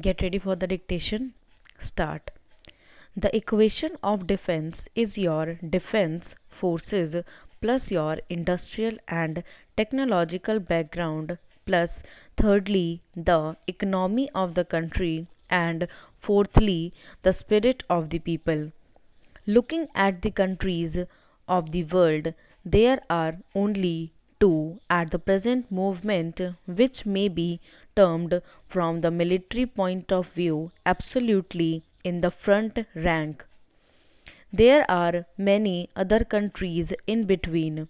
Get ready for the dictation. Start. The equation of defense is your defense forces plus your industrial and technological background plus thirdly the economy of the country and fourthly the spirit of the people. Looking at the countries of the world, there are only two at the present movement which may be termed from the military point of view absolutely in the front rank. There are many other countries in between.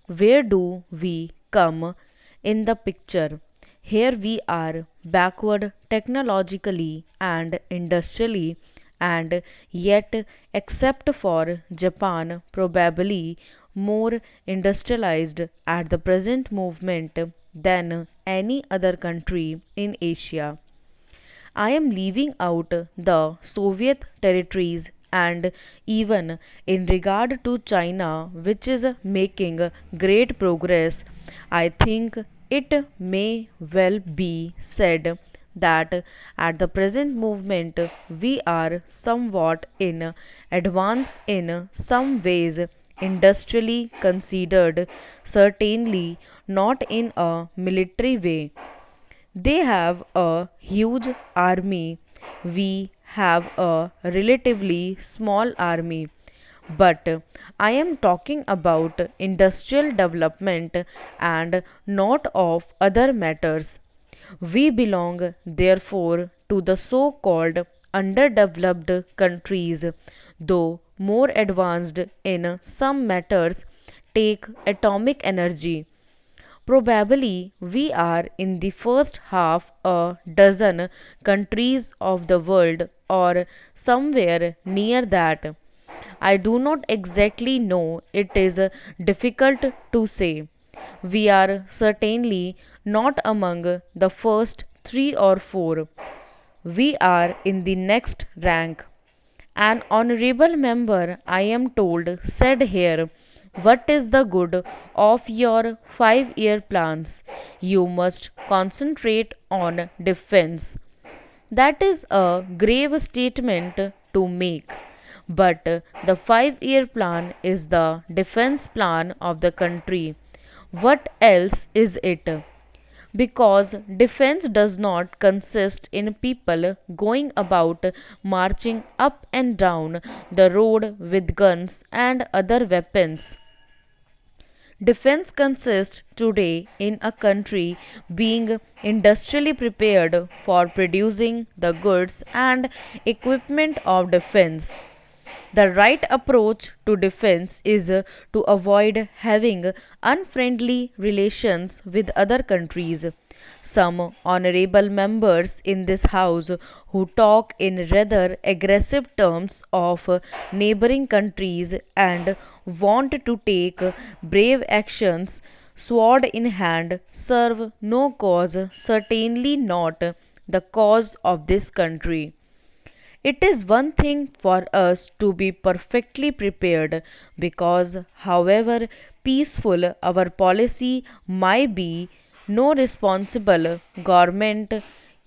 Where do we come in the picture? Here we are backward technologically and industrially, and yet, except for Japan, probably more industrialized at the present moment than any other country in Asia. I am leaving out the Soviet territories and even in regard to China, which is making great progress, I think it may well be said that at the present moment we are somewhat in advance in some ways industrially considered, certainly not in a military way. They have a huge army. We have a relatively small army. But I am talking about industrial development and not of other matters. We belong, therefore, to the so called underdeveloped countries, though more advanced in some matters. Take atomic energy. Probably we are in the first half a dozen countries of the world or somewhere near that. I do not exactly know, it is difficult to say. We are certainly not among the first three or four. We are in the next rank. An honorable member, I am told, said here, "What is the good of your 5 year plans? You must concentrate on defense." That is a grave statement to make. But the 5 year plan is the defense plan of the country. What else is it? Because defense does not consist in people going about marching up and down the road with guns and other weapons. Defense consists today in a country being industrially prepared for producing the goods and equipment of defense. The right approach to defense is to avoid having unfriendly relations with other countries. Some honorable members in this House who talk in rather aggressive terms of neighboring countries and want to take brave actions, sword in hand, serve no cause, certainly not the cause of this country. It is one thing for us to be perfectly prepared because, however peaceful our policy might be, no responsible government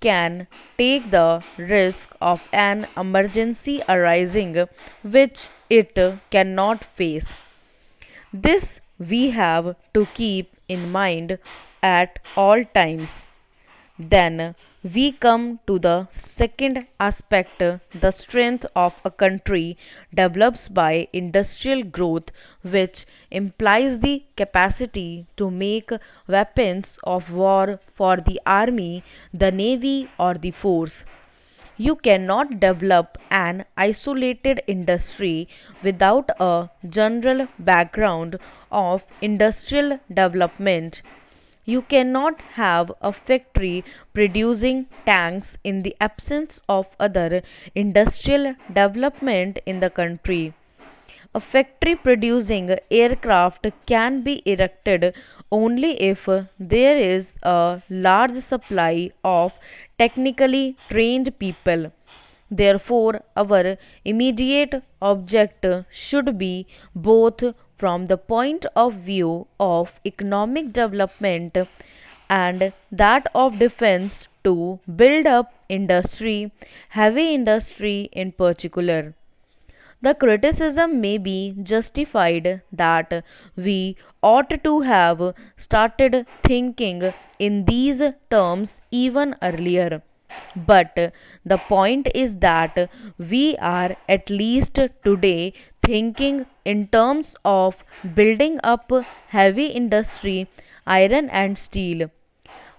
can take the risk of an emergency arising which it cannot face. This we have to keep in mind at all times. Then we come to the second aspect. The strength of a country develops by industrial growth, which implies the capacity to make weapons of war for the army, the navy, or the force. You cannot develop an isolated industry without a general background of industrial development. You cannot have a factory producing tanks in the absence of other industrial development in the country. A factory producing aircraft can be erected only if there is a large supply of technically trained people. Therefore, our immediate object should be both from the point of view of economic development and that of defense to build up industry, heavy industry in particular. The criticism may be justified that we ought to have started thinking in these terms even earlier. But the point is that we are at least today thinking in terms of building up heavy industry, iron and steel,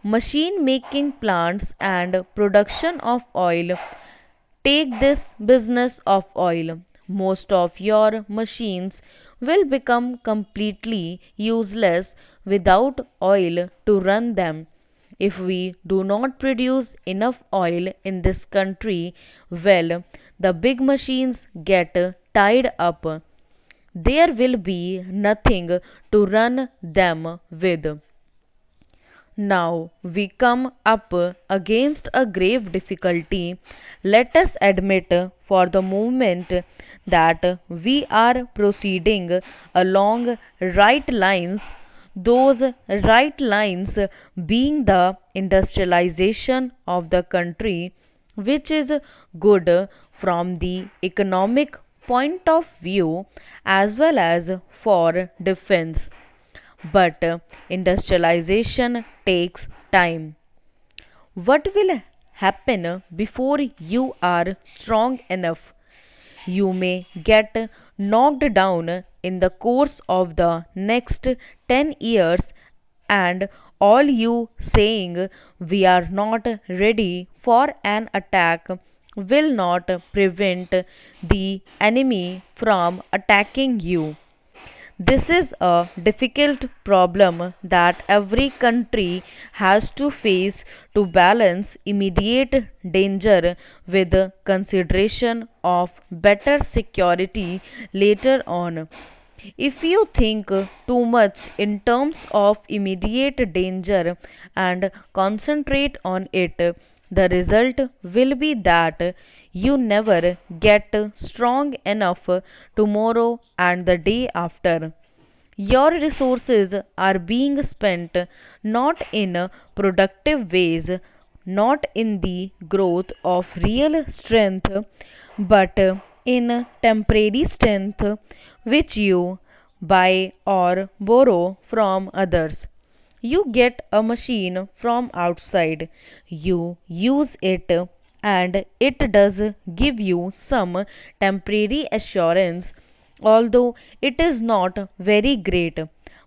machine making plants, and production of oil. Take this business of oil. Most of your machines will become completely useless without oil to run them. If we do not produce enough oil in this country, well, the big machines get tied up. There will be nothing to run them with. Now we come up against a grave difficulty. Let us admit for the moment that we are proceeding along right lines, those right lines being the industrialization of the country, which is good from the economic point of view as well as for defense. But industrialization takes time. What will happen before you are strong enough? You may get knocked down in the course of the next 10 years, and all you saying we are not ready for an attack will not prevent the enemy from attacking you. This is a difficult problem that every country has to face to balance immediate danger with consideration of better security later on. If you think too much in terms of immediate danger and concentrate on it, the result will be that you never get strong enough tomorrow and the day after. Your resources are being spent not in productive ways, not in the growth of real strength, but in temporary strength which you buy or borrow from others. You get a machine from outside, you use it, and it does give you some temporary assurance, although it is not very great.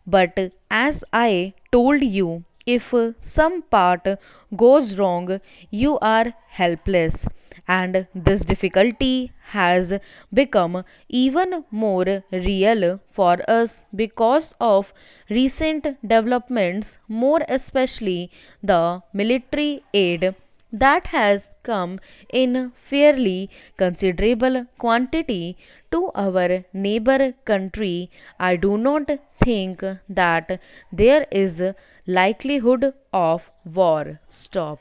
But as I told you, if some part goes wrong, you are helpless. And this difficulty has become even more real for us because of recent developments, more especially the military aid that has come in fairly considerable quantity to our neighbor country. I do not think that there is likelihood of war. Stop.